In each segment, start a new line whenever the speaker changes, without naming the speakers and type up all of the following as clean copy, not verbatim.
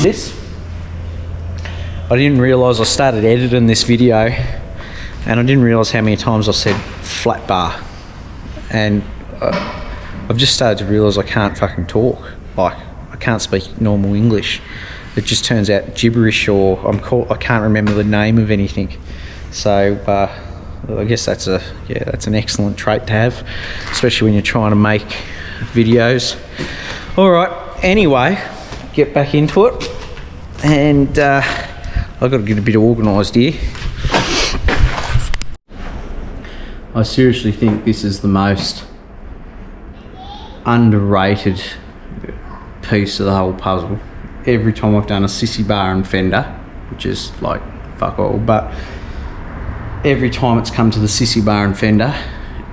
this. I didn't realise I started editing this video and I didn't realise how many times I said flat bar, and I've just started to realise I can't fucking talk. Like, I can't speak normal English. It just turns out gibberish, or I can't remember the name of anything. So I guess that's an excellent trait to have, especially when you're trying to make videos. All right, anyway, get back into it, and I've got to get a bit organised here. I seriously think this is the most underrated piece of the whole puzzle. Every time I've done a Sissy bar and fender, which is like fuck all, but every time it's come to the Sissy bar and fender,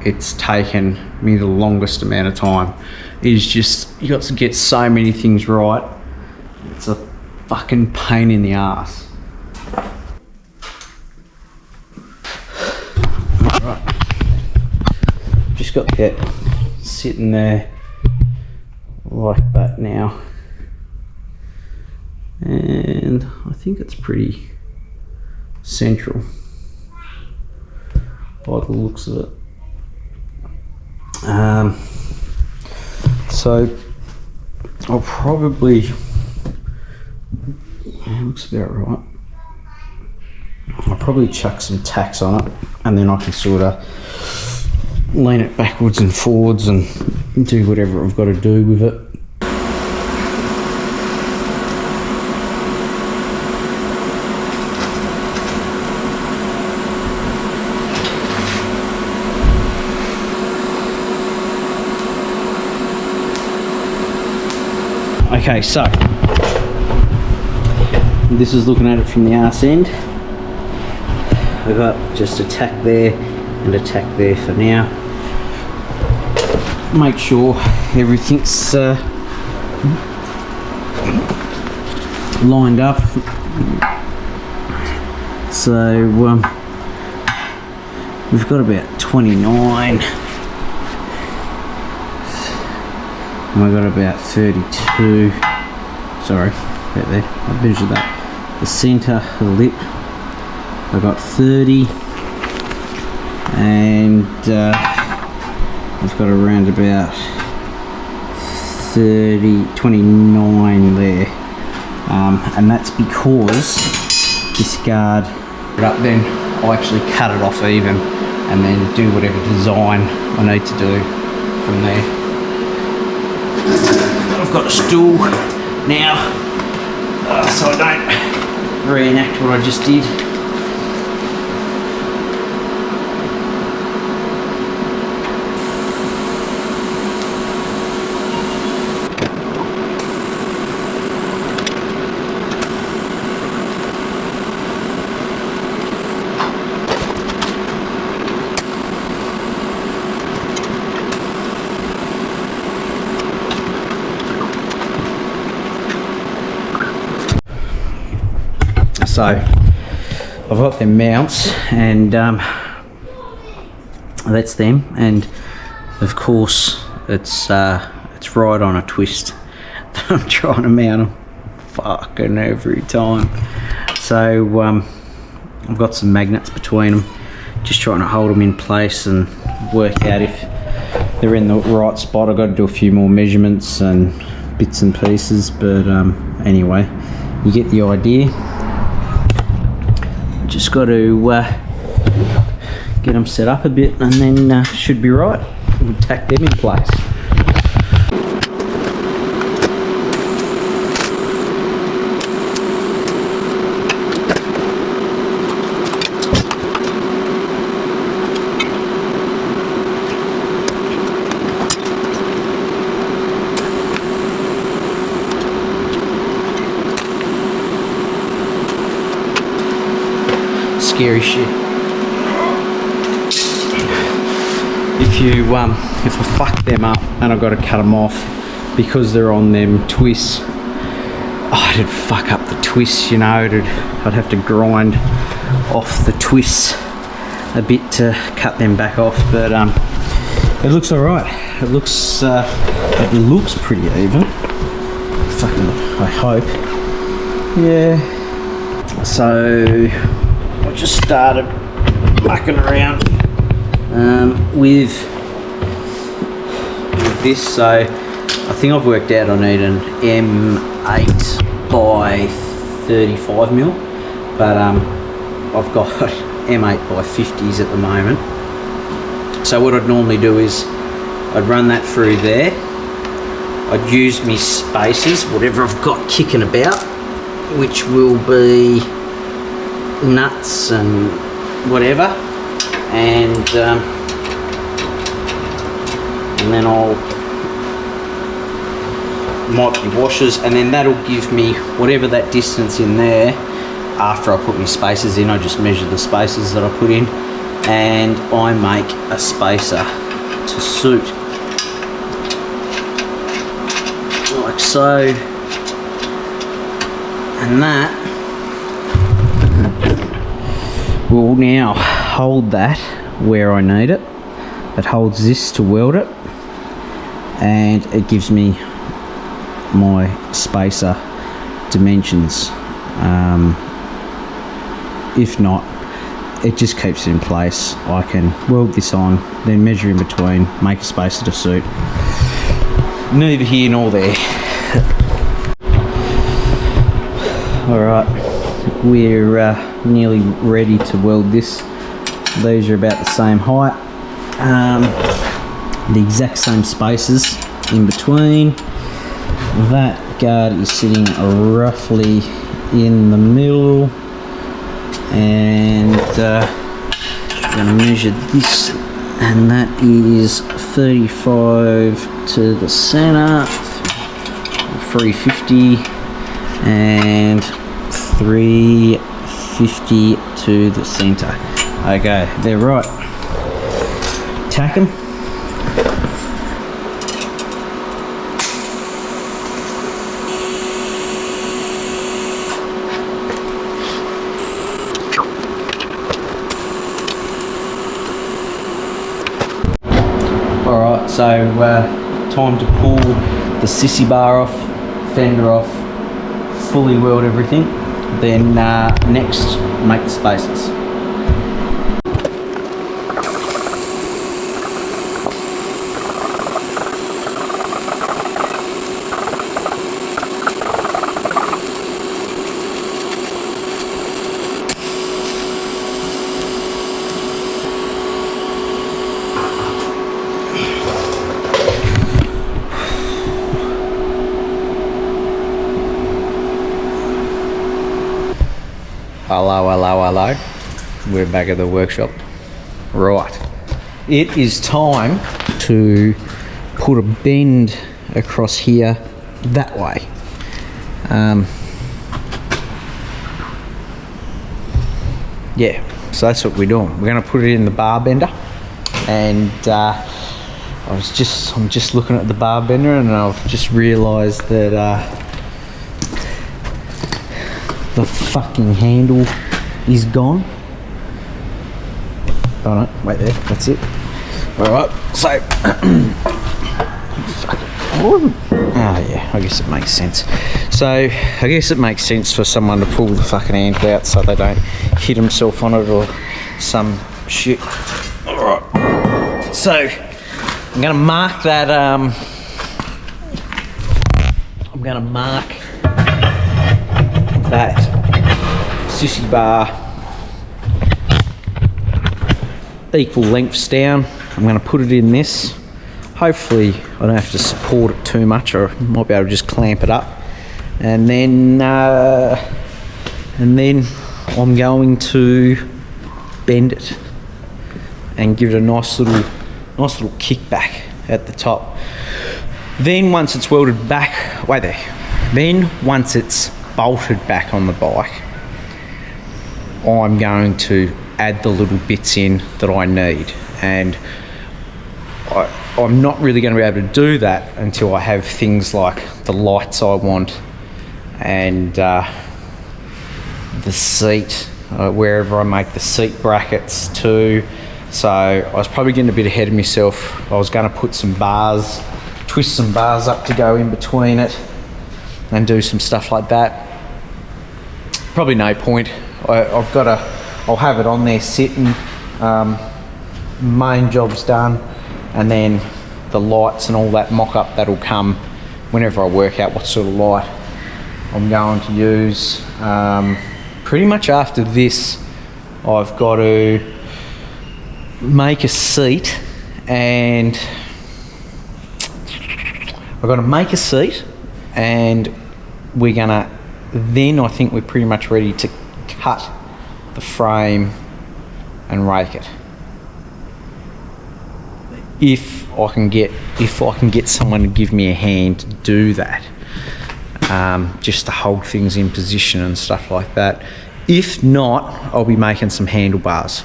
it's taken me the longest amount of time. It is just, you got to get so many things right. It's a fucking pain in the ass. Alright, just got that sitting there like that now, and I think it's pretty central by the looks of it. So I'll probably, it looks about right. I'll probably chuck some tacks on it, and then I can sort of lean it backwards and forwards and do whatever I've got to do with it. Okay, so this is looking at it from the arse end. We've got just a tack there and a tack there for now. Make sure everything's lined up. So we've got about 29. And we've got about 32. Sorry, about there. I measured that. The centre of the lip, I've got 30, and I've got around about 29 there, and that's because this guard up, then I'll actually cut it off even and then do whatever design I need to do from there. I've got a stool now, so I don't reenact what I just did. So I've got them mounts, and that's them, and of course it's right on a twist that I'm trying to mount them fucking every time. So I've got some magnets between them, just trying to hold them in place and work out if they're in the right spot. I've got to do a few more measurements and bits and pieces, but anyway, you get the idea. Just got to get them set up a bit, and then should be right. We'll tack them in place. Scary shit. If I fuck them up and I've got to cut them off because they're on them twists, it'd fuck up the twists, you know. I'd have to grind off the twists a bit to cut them back off, but it looks alright. It looks pretty even. Fucking, I hope. Yeah. So I just started mucking around with this. So I think I've worked out I need an M8 by 35mm, but I've got M8 by 50s at the moment. So what I'd normally do is I'd run that through there. I'd use me spacers, whatever I've got kicking about, which will be nuts and whatever, and then I'll might be washers, and then that'll give me whatever that distance in there. After I put my spacers in, I just measure the spacers that I put in, and I make a spacer to suit, like so, and that will now hold that where I need it. It holds this to weld it, and it gives me my spacer dimensions. If not, it just keeps it in place. I can weld this on, then measure in between, make a spacer to suit. Neither here nor there. Alright, we're nearly ready to weld this. These are about the same height. The exact same spaces in between. That guard is sitting roughly in the middle, and I'm going to measure this, and that is 35 to the center, 350, and 350 to the center. Okay, they're right. Tack them. Alright, so time to pull the Sissy bar off, fender off, fully weld everything, then next make the spacers. Hello, hello, hello. We're back at the workshop. Right. It is time to put a bend across here that way. Yeah, so that's what we're doing. We're going to put it in the bar bender, and I'm just looking at the bar bender, and I've just realised that the fucking handle is gone. Oh no, wait there, that's it. Alright, so oh yeah, I guess it makes sense. So I guess it makes sense for someone to pull the fucking handle out so they don't hit himself on it or some shit. Alright, so I'm gonna mark that that Sissy bar equal lengths down. I'm going to put it in this. Hopefully I don't have to support it too much, or I might be able to just clamp it up, and then I'm going to bend it and give it a nice little kick back at the top. Then once it's welded back, then once it's bolted back on the bike, I'm going to add the little bits in that I need, and I'm not really going to be able to do that until I have things like the lights I want and the seat, wherever I make the seat brackets too. So I was probably getting a bit ahead of myself. I was going to put some bars, twist some bars up to go in between it and do some stuff like that. probably no point. I'll have it on there sitting, main job's done, and then the lights and all that mock-up, that'll come whenever I work out what sort of light I'm going to use. Pretty much after this, I've got to make a seat, and we're gonna, then I think we're pretty much ready to cut the frame and rake it. If I can get someone to give me a hand to do that, just to hold things in position and stuff like that. If not, I'll be making some handlebars.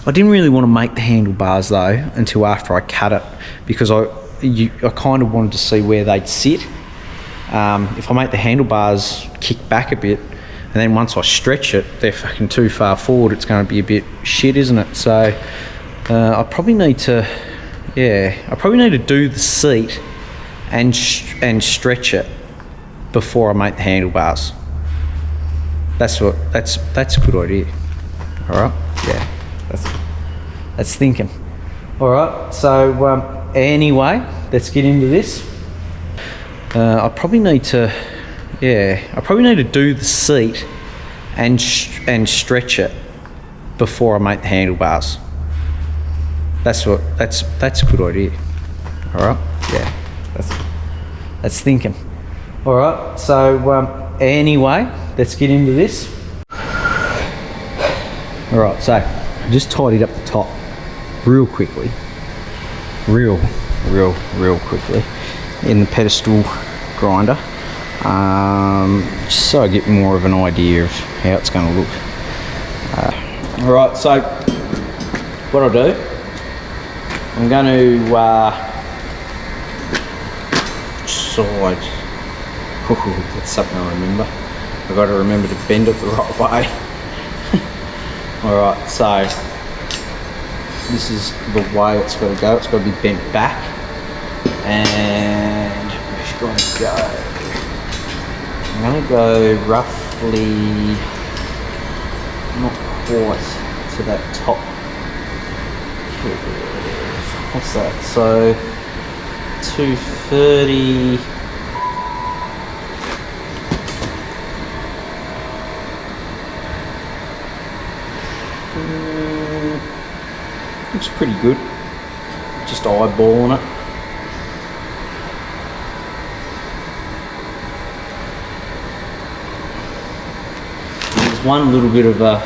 I didn't really want to make the handlebars though until after I cut it, because I kind of wanted to see where they'd sit. If I make the handlebars kick back a bit, and then once I stretch it, they're fucking too far forward, it's going to be a bit shit, isn't it? So I probably need to do the seat and stretch it before I make the handlebars. That's a good idea. All right, yeah, that's thinking. All right, so anyway, let's get into this. I probably need to do the seat and stretch it before I make the handlebars. That's a good idea. All right, yeah, that's thinking. All right, so anyway, let's get into this. All right, so I just tidied up the top real quickly, real quickly in the pedestal grinder, just so I get more of an idea of how it's going to look. All right, so what I'll do, I'm going to side. That's something I remember. I've got to remember to bend it the right way. All right, so this is the way it's got to go. It's got to be bent back, and we've got to go. I'm going to go roughly not quite to that top. What's that? So 230. Looks pretty good. Just eyeballing it. There's one little bit of a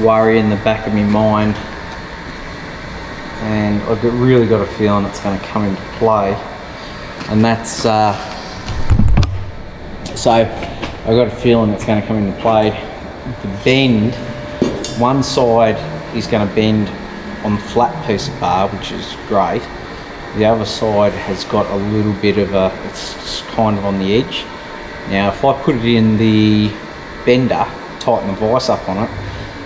worry in the back of my mind, and I've really got a feeling it's going to come into play, and that's so I've got a feeling it's going to come into play. The bend, one side is going to bend on the flat piece of bar, which is great. The other side has got a little bit of it's kind of on the edge. Now if I put it in the bender, tighten the vise up on it,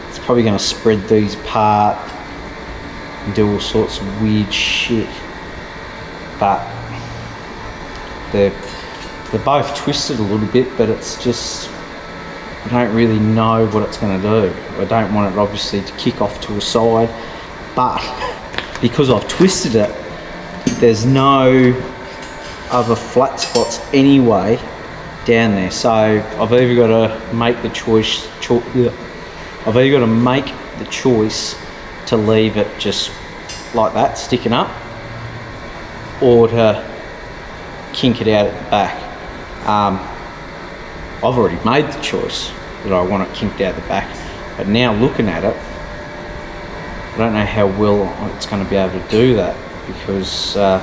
it's probably going to spread these apart and do all sorts of weird shit. But they're both twisted a little bit, but it's just, I don't really know what it's going to do. I don't want it obviously to kick off to a side, but because I've twisted it, there's no other flat spots anyway down there. So I've either got to make the choice. I've either got to make the choice to leave it just like that, sticking up, or to kink it out at the back. I've already made the choice that I want it kinked out the back, but now looking at it, I don't know how well it's going to be able to do that, because I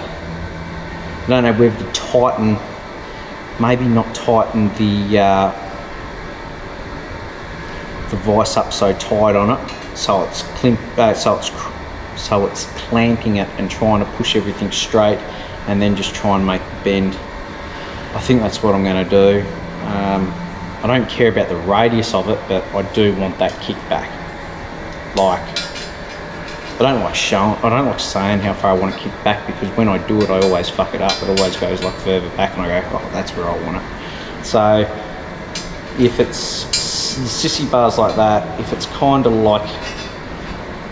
don't know whether to tighten, maybe not tighten the vise up so tight on it, so it's clamping it and trying to push everything straight, and then just try and make the bend. I think that's what I'm going to do. I don't care about the radius of it, but I do want that kickback. Like, I don't like saying how far I want to kick back, because when I do it, I always fuck it up. It always goes like further back, and I go, oh, that's where I want it. So if it's the sissy bars like that, if it's kind of like,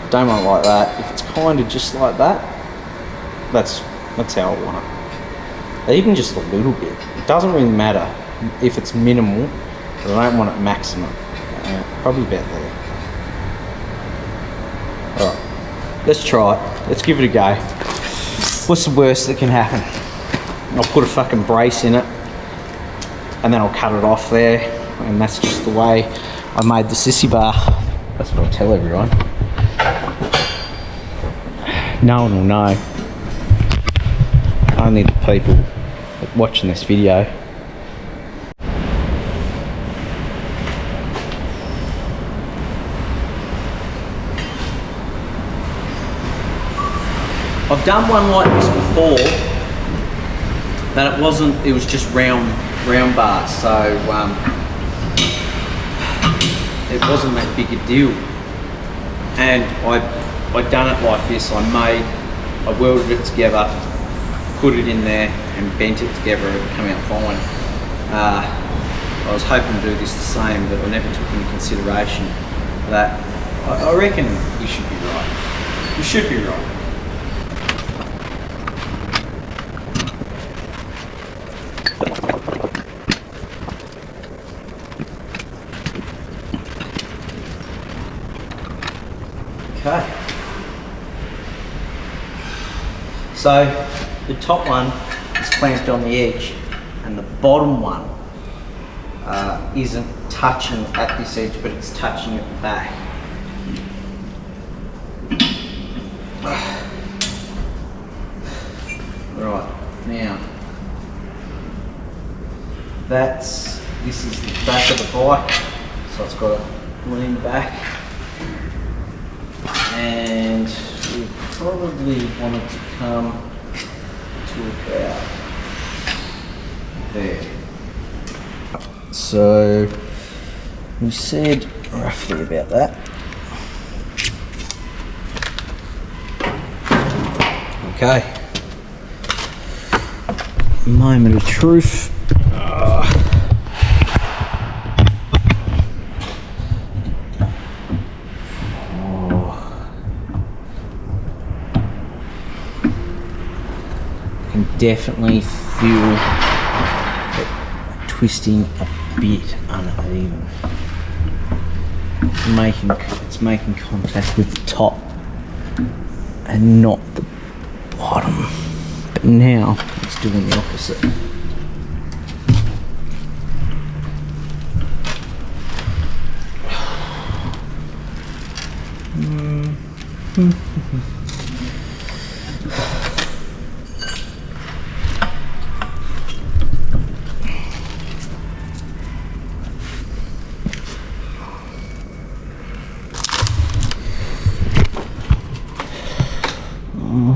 don't want it like that, if it's kind of just like that, that's how I want it. Even just a little bit. It doesn't really matter if it's minimal, but I don't want it maximum. Probably about there. Alright, let's try it. Let's give it a go. What's the worst that can happen? I'll put a fucking brace in it and then I'll cut it off there, and that's just the way I made the sissy bar. That's what I'll tell everyone. No one will know. Only the people watching this video. I've done one like this before, but it was just round bars, so it wasn't that big a deal. And I done it like this. I welded it together, put it in there and bent it together, and it come out fine. I was hoping to do this the same, but I never took into consideration that I reckon you should be right. You should be right. Okay. So the top one is clamped on the edge, and the bottom one isn't touching at this edge, but it's touching at the back. Right, now this is the back of the bike, so it's got to lean back, and we probably want it to come to about there. So we said roughly about that. Okay. Moment of truth. Definitely feel it twisting a bit uneven. It's making contact with the top and not the bottom. But now it's doing the opposite.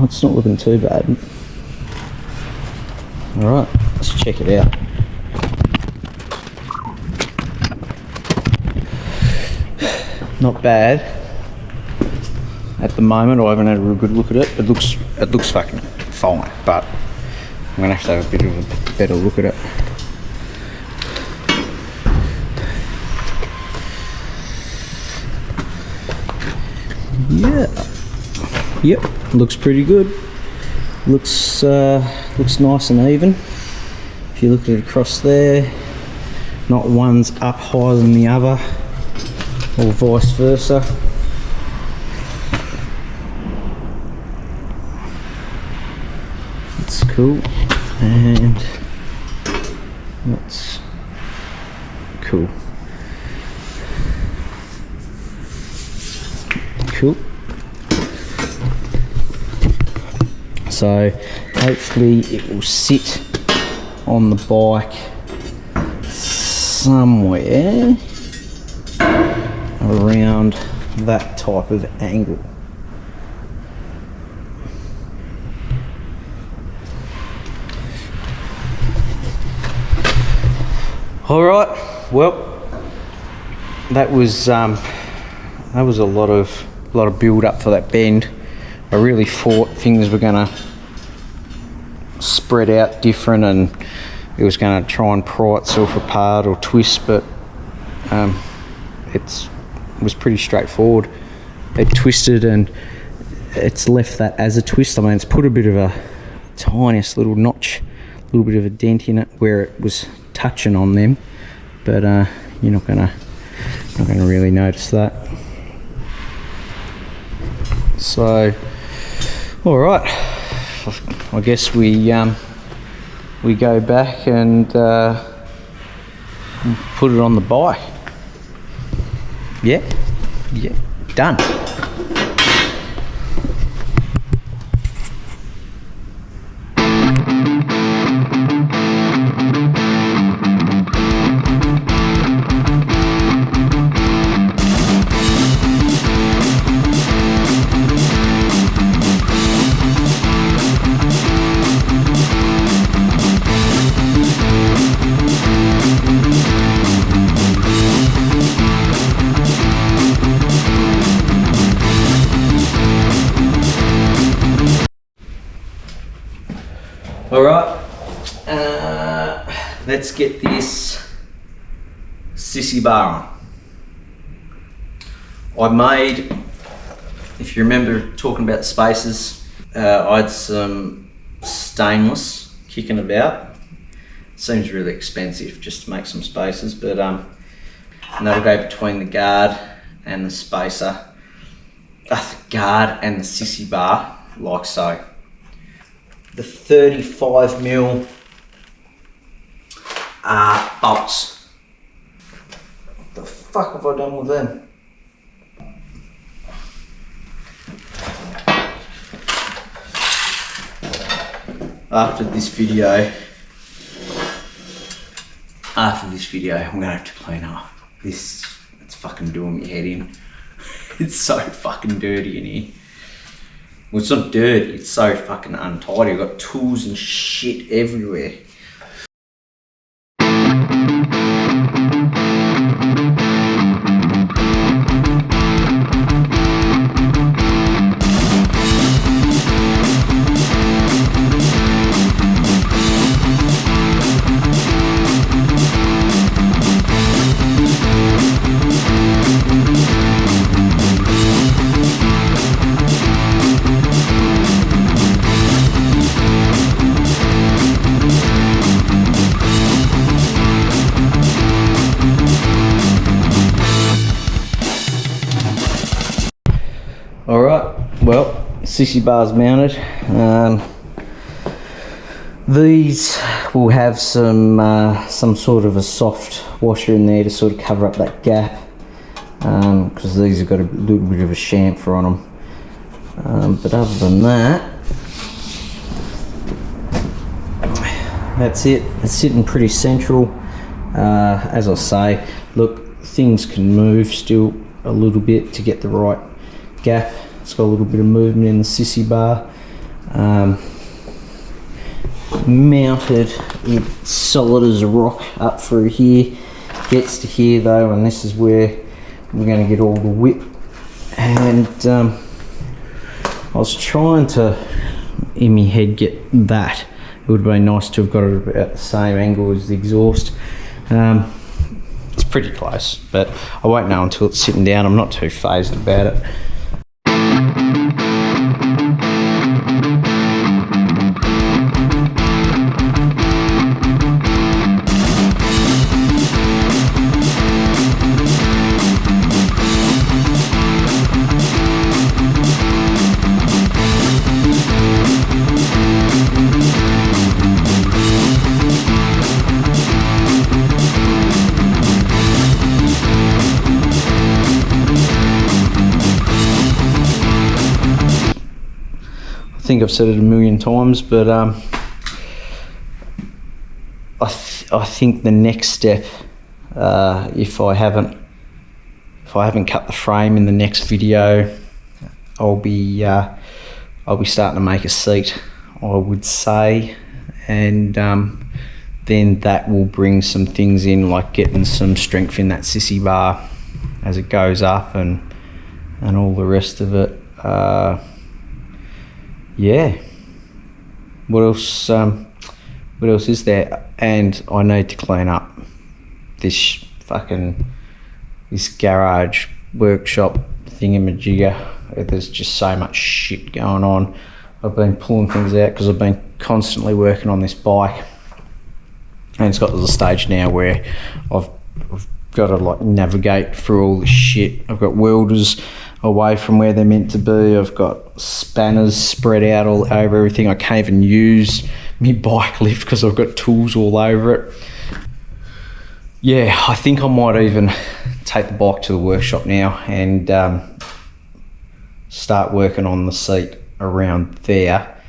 It's not looking too bad. Alright, let's check it out. Not bad. At the moment, I haven't had a real good look at it. It looks fucking fine, but I'm gonna have to have a bit of a better look at it. Yeah. Yep, looks pretty good. Looks nice and even. If you look at it across there, not one's up higher than the other, or vice versa. It's cool, and that's cool. Cool. So hopefully it will sit on the bike somewhere around that type of angle. All right, well, that was a lot of build up for that bend. I really thought things were gonna spread out different and it was going to try and pry itself apart or twist, but it was pretty straightforward. It twisted and it's left that as a twist. I mean, it's put a bit of a tiniest little notch, a little bit of a dent in it where it was touching on them, but you're not gonna really notice that. So, all right, I guess we go back and put it on the bike. Yeah, done. All right, let's get this Sissy bar on. I made, if you remember talking about the spacers, I had some stainless kicking about. Seems really expensive just to make some spacers, but and that'll go between the guard and the spacer, the guard and the Sissy bar, like so. The 35mm bolts. What the fuck have I done with them? After this video, I'm gonna have to clean up. It's fucking doing me head in. It's so fucking dirty in here. Well, it's not dirty, it's so fucking untidy. I've got tools and shit everywhere. Alright, well, Sissy bar's mounted. These will have some sort of a soft washer in there to sort of cover up that gap, because these have got a little bit of a chamfer on them. But other than that, that's it. It's sitting pretty central. As I say, look, things can move still a little bit to get the right gap. It's got a little bit of movement in the Sissy bar. Mounted, it's solid as a rock up through here. Gets to here though, and this is where we're going to get all the whip. And I was trying to, in my head, get that. It would have been nice to have got it about the same angle as the exhaust. It's pretty close, but I won't know until it's sitting down. I'm not too phased about it. I think I've said it a million times, but I think the next step, if I haven't cut the frame in the next video, I'll be starting to make a seat, I would say, and then that will bring some things in, like getting some strength in that Sissy bar as it goes up and all the rest of it. Yeah, what else is there? And I need to clean up this fucking this garage workshop thingamajigger. There's just so much shit going on. I've been pulling things out because I've been constantly working on this bike, and it's got to the stage now where I've got to like navigate through all this shit. I've got welders away from where they're meant to be. I've got spanners spread out all over everything. I can't even use my bike lift because I've got tools all over it. Yeah, I think I might even take the bike to the workshop now and start working on the seat around there.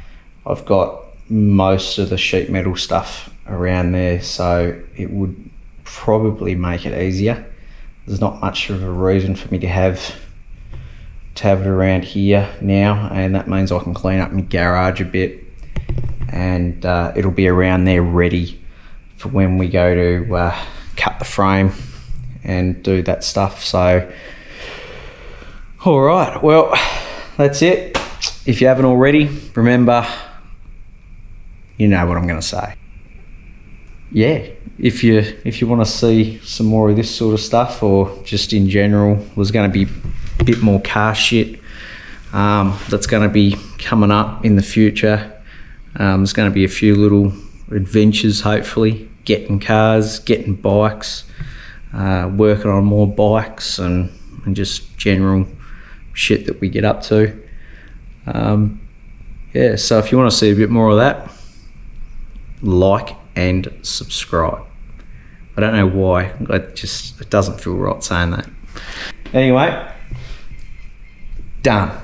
I've got most of the sheet metal stuff around there, so it would probably make it easier. There's not much of a reason for me to have it around here now, and that means I can clean up my garage a bit, and it'll be around there ready for when we go to cut the frame and do that stuff. So all right, well, that's it. If you haven't already, remember, you know what I'm going to say. Yeah, if you want to see some more of this sort of stuff, or just in general, there's going to be a bit more car shit that's going to be coming up in the future. There's going to be a few little adventures, hopefully, getting cars, getting bikes, working on more bikes, and just general shit that we get up to. Yeah, so if you want to see a bit more of that, like and subscribe. I don't know why, it doesn't feel right saying that. Anyway, done.